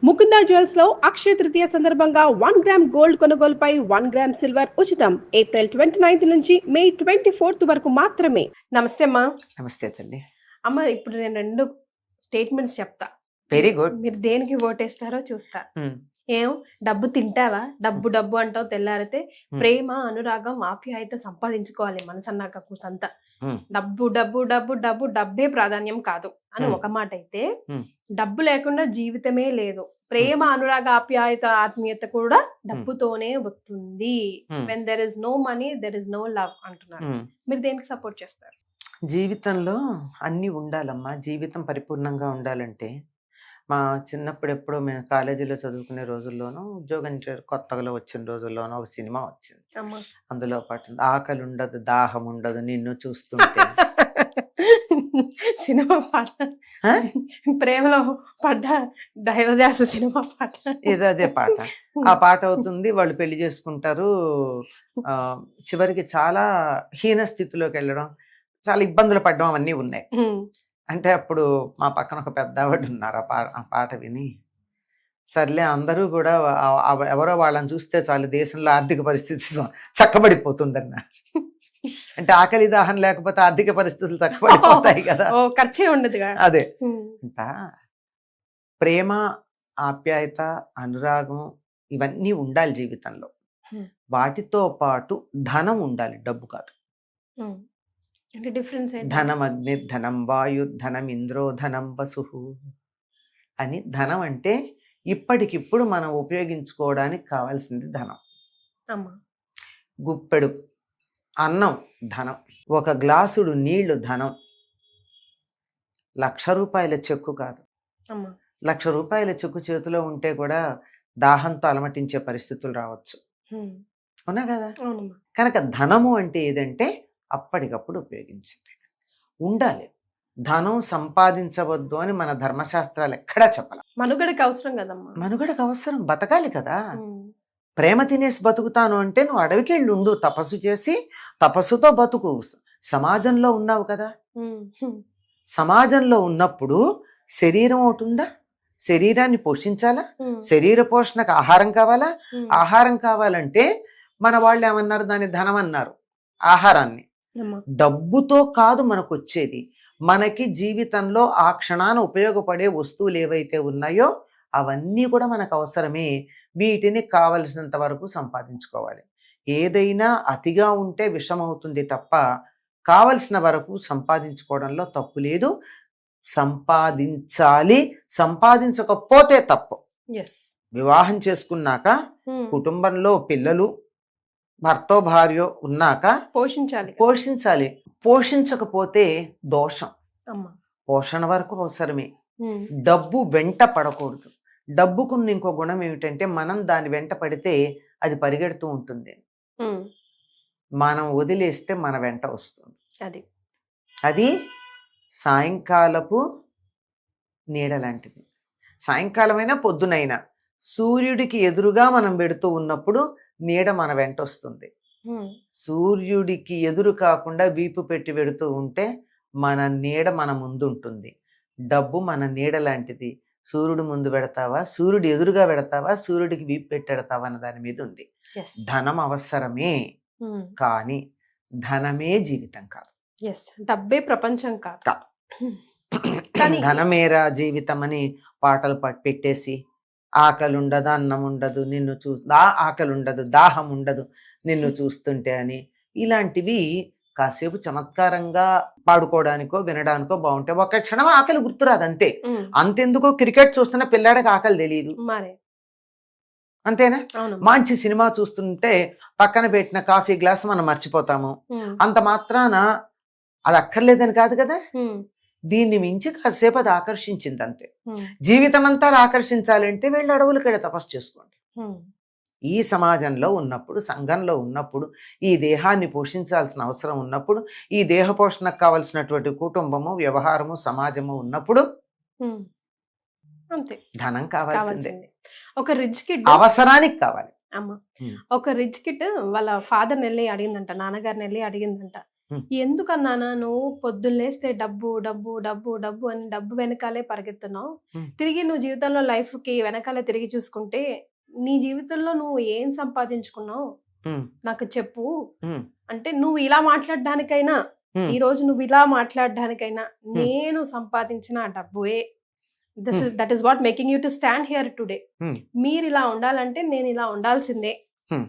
Mukunda jewels లో అక్షయ తృతీయ సందర్భంగా 1 gram gold కొనుగోలుపై 1 గ్రామ్ సిల్వర్ ఉచితం. ఏప్రిల్ 29 నుంచి మే 24 వరకు మాత్రమే. నమస్తే అమ్మా. నమస్తే తల్లి. అమ్మ, ఇప్పుడు నేను 2 స్టేట్మెంట్స్ చెప్తా. Very good. మీరు దేనికి ఓటేస్తారో చూస్తా. ఏం డబ్బు తింటావా? డబ్బు డబ్బు అంటావు తెల్లారితే. ప్రేమ, అనురాగం, ఆప్యాయత సంపాదించుకోవాలి మనసు అన్నాక కూసంతా. డబ్బు డబ్బు డబ్బు డబ్బు డబ్బే ప్రాధాన్యం కాదు అని ఒక మాట అయితే, డబ్బు లేకుండా జీవితమే లేదు. ప్రేమ, అనురాగ, ఆప్యాయత, ఆత్మీయత కూడా డబ్బుతోనే వస్తుంది. When there is no money there is no love అంటున్నారు. మీరు దేనికి సపోర్ట్ చేస్తారు? జీవితంలో అన్నీ ఉండాలమ్మా. జీవితం పరిపూర్ణంగా ఉండాలంటే మా చిన్నప్పుడు ఎప్పుడో మేము కాలేజీలో చదువుకునే రోజుల్లోనూ ఉద్యోగం కొత్తగా వచ్చిన రోజుల్లోనూ ఒక సినిమా వచ్చింది. అందులో పాటు ఆకలి ఉండదు, దాహం ఉండదు నిన్ను చూస్తుంటే. సినిమా పాట, ప్రేమలో పడ్డ దైవదాస సినిమా పాట ఏదో అదే పాట. ఆ పాట అవుతుంది, వాళ్ళు పెళ్లి చేసుకుంటారు. చివరికి చాలా హీన స్థితిలోకి వెళ్ళడం, చాలా ఇబ్బందులు పడడం అవన్నీ ఉన్నాయి. అంటే అప్పుడు మా పక్కన ఒక పెద్ద ఆవిడ ఉన్నారు. ఆ పాట విని, సర్లే అందరూ కూడా ఎవరో వాళ్ళని చూస్తే చాలు దేశంలో ఆర్థిక పరిస్థితి చక్కబడిపోతుందన్న. అంటే ఆకలి దాహం లేకపోతే ఆర్థిక పరిస్థితులు చక్కబడిపోతాయి కదా, ఖర్చే ఉండదు. అదే అంట. ప్రేమ, ఆప్యాయత, అనురాగం ఇవన్నీ ఉండాలి జీవితంలో. వాటితో పాటు ధనం ఉండాలి, డబ్బు కాదు. ధనం అగ్ని ధనం వాయు ధనం ఇంద్రో ధనం వసు అని. ధనం అంటే ఇప్పటికిప్పుడు మనం ఉపయోగించుకోవడానికి కావాల్సింది ధనం. గుప్పెడు అన్నం ధనం, ఒక గ్లాసుడు నీళ్లు ధనం. 1,00,000 రూపాయల చెక్కు కాదు. 1,00,000 రూపాయల చెక్కు చేతిలో ఉంటే కూడా దాహంతో అలమటించే పరిస్థితులు రావచ్చు, అవునా కదా? కనుక ధనము అంటే ఏదంటే అప్పటికప్పుడు ఉపయోగించింది ఉండాలి. ధనం సంపాదించవద్దు అని మన ధర్మశాస్త్రాలు ఎక్కడా చెప్పాలి. మనుగడకి అవసరం కదమ్మా. మనుగడకు అవసరం, బతకాలి కదా. ప్రేమ తినేసి బతుకుతాను అంటే నువ్వు అడవికి వెళ్ళి ఉండు, తపస్సు చేసి తపస్సుతో బతుకు. సమాజంలో ఉన్నావు కదా. సమాజంలో ఉన్నప్పుడు శరీరం ఒకటి ఉందా, శరీరాన్ని పోషించాలా. శరీర పోషణకు ఆహారం కావాలా. ఆహారం కావాలంటే మన వాళ్ళు ఏమన్నారు, దాన్ని ధనం అన్నారు. ఆహారాన్ని డబ్బుతో కాదు మనకు వచ్చేది. మనకి జీవితంలో ఆ క్షణాన ఉపయోగపడే వస్తువులు ఏవైతే ఉన్నాయో అవన్నీ కూడా మనకు అవసరమే. వీటిని కావలసినంత వరకు సంపాదించుకోవాలి. ఏదైనా అతిగా ఉంటే విషం అవుతుంది తప్ప కావలసిన వరకు సంపాదించుకోవడంలో తప్పు లేదు. సంపాదించాలి, సంపాదించకపోతే తప్పు. వివాహం చేసుకున్నాక కుటుంబంలో పిల్లలు, భర్తో భార్యో ఉన్నాక పోషించాలి. పోషించకపోతే దోషం. పోషణ వరకు అవసరమే. డబ్బు వెంట పడకూడదు. డబ్బుకున్న ఇంకో గుణం ఏమిటంటే మనం దాని వెంట పడితే అది పరిగెడుతూ ఉంటుంది. మనం వదిలేస్తే మన వెంట వస్తుంది. అది సాయంకాలపు నీడ లాంటిది. సాయంకాలమైనా పొద్దునైనా సూర్యుడికి ఎదురుగా మనం పెడుతూ ఉన్నప్పుడు నీడ మన వెంట వస్తుంది. సూర్యుడికి ఎదురు కాకుండా వీపు పెట్టి పెడుతూ ఉంటే మన నీడ మన ముందు ఉంటుంది. డబ్బు మన నీడ లాంటిది. సూర్యుడు ముందు పెడతావా, సూర్యుడు ఎదురుగా పెడతావా, సూర్యుడికి వీపు పెట్టెడతావా అన్న దాని మీద ఉంది. ధనం అవసరమే, కానీ ధనమే జీవితం కాదు. డబ్బే ప్రపంచం కాదు. ధనమేరా జీవితం అని పాటలు పెట్టేసి ఆకలి ఉండదు, అన్నం ఉండదు నిన్ను ఆకలి ఉండదు, దాహం ఉండదు నిన్ను చూస్తుంటే అని, ఇలాంటివి కాసేపు చమత్కారంగా పాడుకోవడానికో వినడానికో బాగుంటాయి. ఒక క్షణం ఆకలి గుర్తురాదు అంతే. అంతెందుకో క్రికెట్ చూస్తున్న పిల్లాడికి ఆకలి తెలియదు, అంతేనా? మంచి సినిమా చూస్తుంటే పక్కన పెట్టిన కాఫీ గ్లాస్ మనం మర్చిపోతాము. అంత మాత్రాన అది అక్కర్లేదని కాదు కదా. దీన్ని మించి కాసేపు అది ఆకర్షించింది అంతే. జీవితం అంతా ఆకర్షించాలంటే వీళ్ళు అడవులకడే తపస్సు చేసుకోండి. ఈ సమాజంలో ఉన్నప్పుడు, సంఘంలో ఉన్నప్పుడు, ఈ దేహాన్ని పోషించాల్సిన అవసరం ఉన్నప్పుడు, ఈ దేహ పోషణకు కావలసినటువంటి కుటుంబము, వ్యవహారము, సమాజము ఉన్నప్పుడు ధనం కావాల్సిందే. ఒక రిచ్ కిడ్ అవసరానికి కావాలి. ఒక రిచ్ కిడ్ వాళ్ళ ఫాదర్ వెళ్ళి అడిగిందంట, నాన్నగారిని వెళ్ళి అడిగిందంట, ఎందుకన్నానా నువ్వు పొద్దున్నేస్తే డబ్బు డబ్బు డబ్బు డబ్బు అని డబ్బు వెనకాలే పరిగెత్తున్నావు, తిరిగి నువ్వు జీవితంలో లైఫ్ కి వెనకాలే తిరిగి చూసుకుంటే నీ జీవితంలో నువ్వు ఏం సంపాదించుకున్నావు నాకు చెప్పు అంటే, నువ్వు ఇలా మాట్లాడడానికైనా ఈ రోజు నువ్వు ఇలా మాట్లాడడానికైనా నేను సంపాదించిన డబ్బుయే that is what making you to stand here today. మీరు ఇలా ఉండాలంటే నేను ఇలా ఉండాల్సిందే,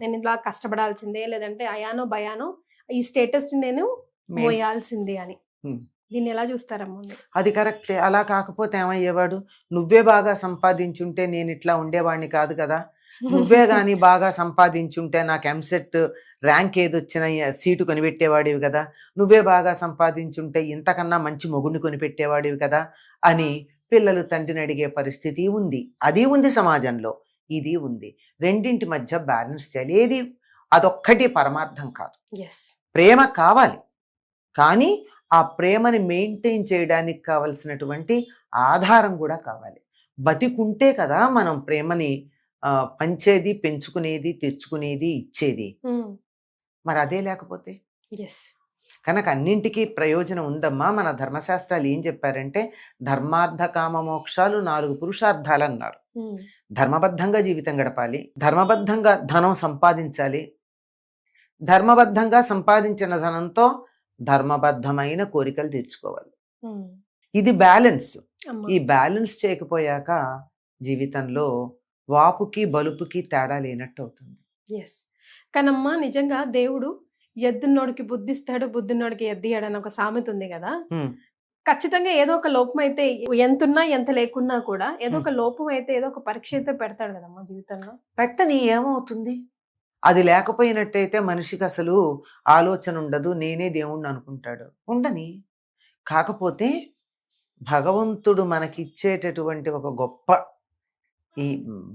నేను ఇలా కష్టపడాల్సిందే, లేదంటే అయానో భయానో ఈ స్టేటస్ నేను మోయాల్సిందే అని. దీన్ని ఎలా చూస్తారమ్మా? అది కరెక్టే. అలా కాకపోతే ఏమయ్యేవాడు? నువ్వే బాగా సంపాదించుంటే నేను ఇట్లా ఉండేవాడిని కాదు కదా. నువ్వే గాని బాగా సంపాదించుంటే నాకు ఎంసెట్ ర్యాంక్ ఏదొచ్చిన సీటు కొనిపెట్టేవాడివి కదా. నువ్వే బాగా సంపాదించుంటే ఇంతకన్నా మంచి మొగుడిని కొనిపెట్టేవాడివి కదా అని పిల్లలు తండ్రిని అడిగే పరిస్థితి ఉంది. అది ఉంది సమాజంలో, ఇది ఉంది. రెండింటి మధ్య బ్యాలెన్స్ చేయాలి. ఏది అదొక్కటి పరమార్థం కాదు. ప్రేమ కావాలి, కానీ ఆ ప్రేమని మెయింటైన్ చేయడానికి కావలసినటువంటి ఆధారం కూడా కావాలి. బతికుంటే కదా మనం ప్రేమని పంచేది, పెంచుకునేది, తెచ్చుకునేది, ఇచ్చేది. మరి అదే లేకపోతే కనుక అన్నింటికీ ప్రయోజనం ఉందమ్మా. మన ధర్మశాస్త్రాలు ఏం చెప్పారంటే ధర్మార్థ కామ మోక్షాలు 4 పురుషార్థాలు అన్నారు. ధర్మబద్ధంగా జీవితం గడపాలి, ధర్మబద్ధంగా ధనం సంపాదించాలి, ధర్మబద్ధంగా సంపాదించిన ధనంతో ధర్మబద్ధమైన కోరికలు తీర్చుకోవాలి. ఇది బ్యాలెన్స్. ఈ బ్యాలెన్స్ చేయకపోయాక జీవితంలో వాపుకి బలుపుకి తేడా లేనట్టు అవుతుంది. కానమ్మా నిజంగా దేవుడు ఎద్దున్నోడికి బుద్ధిస్తాడు, బుద్ధిన్నోడికి ఎద్దియాడు అని ఒక సామెత ఉంది కదా. ఖచ్చితంగా ఏదో ఒక లోపం అయితే, ఎంతున్నా ఎంత లేకున్నా కూడా ఏదో ఒక లోపం అయితే, ఏదో ఒక పరీక్ష అయితే పెడతాడు కదమ్మా జీవితంలో. పెట్టని ఏమవుతుంది? అది లేకపోయినట్టయితే మనిషికి అసలు ఆలోచన ఉండదు, నేనే దేవుణ్ణి అనుకుంటాడు. ఉండని. కాకపోతే భగవంతుడు మనకిచ్చేటటువంటి ఒక గొప్ప ఈ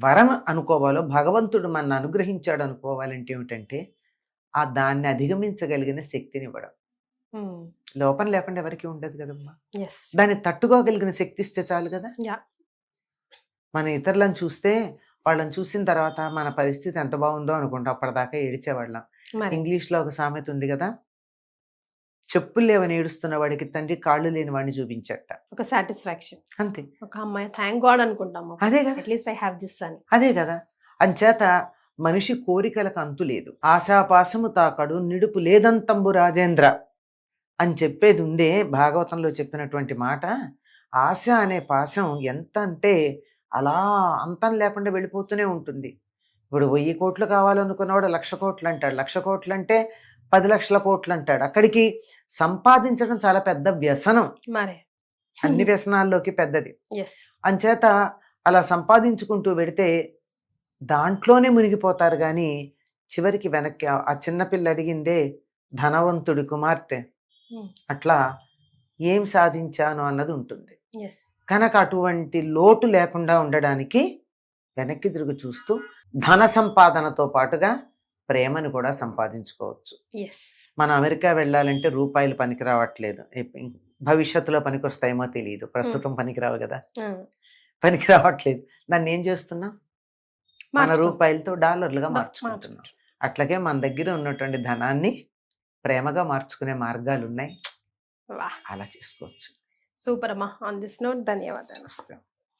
వరం అనుకోవాలో, భగవంతుడు మన అనుగ్రహించాడు అనుకోవాలంటే ఏమిటంటే ఆ దాన్ని అధిగమించగలిగిన శక్తిని ఇవ్వడం. లోపం లేకుండా ఎవరికి ఉండదు కదమ్మా. దాన్ని తట్టుకోగలిగిన శక్తి ఇస్తే చాలు కదా. మన ఇతరులను చూస్తే వాళ్ళని చూసిన తర్వాత మన పరిస్థితి ఎంత బాగుందో అనుకుంటాం, అప్పటిదాకా ఏడిచేవాళ్ళం. ఇంగ్లీష్లో ఒక సామెత ఉంది కదా, చెప్పులు లేవని ఏడుస్తున్న వాడికి తండ్రి కాళ్ళు లేని వాడిని చూపించట. ఒక సాటిస్ఫాక్షన్ అంతే. ఒక అమ్మాయి థ్యాంక్ గాడ్ అనుకుంటాము. అదే కదా, అట్లీస్ట్ ఐ హావ్ దిస్ అని. అదే కదా. అంచేత మనిషి కోరికలకు అంతు లేదు. ఆశాపాశము తాకడు నిడుపు లేదంతంబు రాజేంద్ర అని చెప్పేది ఉందే భాగవతంలో చెప్పినటువంటి మాట. ఆశ అనే పాశం ఎంత అంటే అలా అంతం లేకుండా వెళ్ళిపోతూనే ఉంటుంది. ఇప్పుడు 1000 కోట్లు కావాలనుకున్నవాడు 1,00,000 కోట్లు అంటాడు, 1,00,000 కోట్లు అంటే 10 లక్షల కోట్లు అంటాడు. అక్కడికి సంపాదించడం చాలా పెద్ద వ్యసనం, అన్ని వ్యసనాల్లోకి పెద్దది. అంచేత అలా సంపాదించుకుంటూ వెడితే దాంట్లోనే మునిగిపోతారు. కానీ చివరికి వెనక్కి ఆ చిన్నపిల్ల అడిగిందే ధనవంతుడి కుమార్తె, అట్లా ఏం సాధించాను అన్నది ఉంటుంది. కనుక అటువంటి లోటు లేకుండా ఉండడానికి వెనక్కి తిరిగి చూస్తూ ధన సంపాదనతో పాటుగా ప్రేమను కూడా సంపాదించుకోవచ్చు. మనం అమెరికా వెళ్ళాలంటే రూపాయలు పనికి రావట్లేదు, భవిష్యత్తులో పనికి వస్తాయేమో తెలియదు, ప్రస్తుతం పనికిరావు కదా, పనికి రావట్లేదు. దాన్ని ఏం చేస్తున్నాం? మన రూపాయలతో డాలర్లుగా మార్చుకుంటున్నాం. అట్లాగే మన దగ్గర ఉన్నటువంటి ధనాన్ని ప్రేమగా మార్చుకునే మార్గాలు ఉన్నాయి, అలా చేసుకోవచ్చు. సూపర్ అమ్మా. ఆన్ దిస్ నోట్ ధన్యవాదాలు.